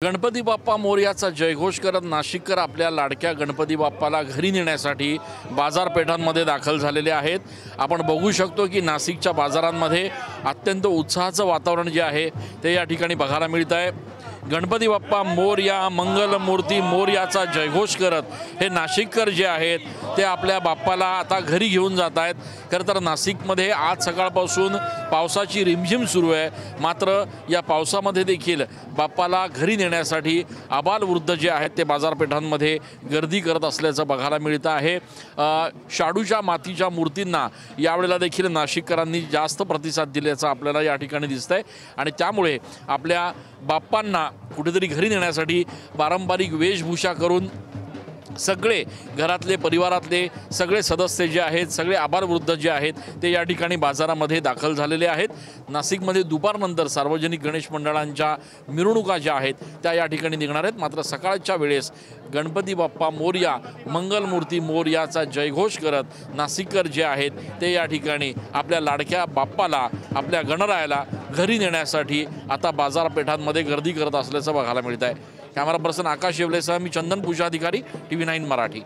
गणपती बाप्पा मोरयाचा जयघोष करत नाशिककर आपल्या लाडक्या गणपती बाप्पाला घरी नेण्यासाठी बाजारपेठांमध्ये दाखल झालेले आहेत। आपण बघू शकतो की नाशिकच्या बाजारांमध्ये अत्यंत उत्साहाचं वातावरण जे आहे ते या ठिकाणी बघायला मिळत आहे। गणपती बाप्पा मोरया, मंगलमूर्ती मोरयाचा जयघोष करत हे नाशिककर जे आहेत ते आपल्या बाप्पाला आता घरी घेऊन जात आहेत। खरं तर नाशिकमध्ये आज सकाळपासून पावसाची रिमझिम सुरू आहे, मात्र या पावसामध्ये देखील बाप्पाला घरी नेण्यासाठी आबालवृद्ध जे आहेत ते बाजारपेठांमध्ये गर्दी करत असल्याचं बघायला मिळतं आहे। शाडूच्या मातीच्या मूर्तींना यावेळेला देखील नाशिककरांनी जास्त प्रतिसाद दिल्याचं आपल्याला या ठिकाणी दिसतंय आणि त्यामुळे आपल्या बाप्पांना कुठेतरी घरी नेण्यासाठी पारंपरिक वेशभूषा करून सगळे घरातले परिवारातले सगळे सदस्य जे आहेत, सगळे आबालवृद्ध जे आहेत ते या ठिकाणी बाजारामध्ये दाखल झालेले आहेत। नाशिकमध्ये दुपारनंतर सार्वजनिक गणेश मंडळांच्या मिरवणुका ज्या आहेत त्या या ठिकाणी निघणार आहेत, मात्र सकाळच्या वेळेस गणपती बाप्पा मोरया, मंगलमूर्ती मोरयाचा जयघोष करत नाशिककर जे आहेत ते या ठिकाणी आपल्या लाडक्या बाप्पाला, आपल्या गणरायाला घरी नेण्यासाठी आता बाजारपेठांमध्ये गर्दी करत असल्याचं बघायला मिळत आहे। कॅमेरा पर्सन आकाश येवलेसह मी चंदन पूजा अधिकारी, TV9 मराठी।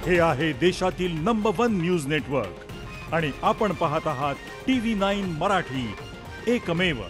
हे आहे देशातील नंबर 1 न्यूज नेटवर्क आणि आपण पाहत आहात TV9 मराठी, एकमेव।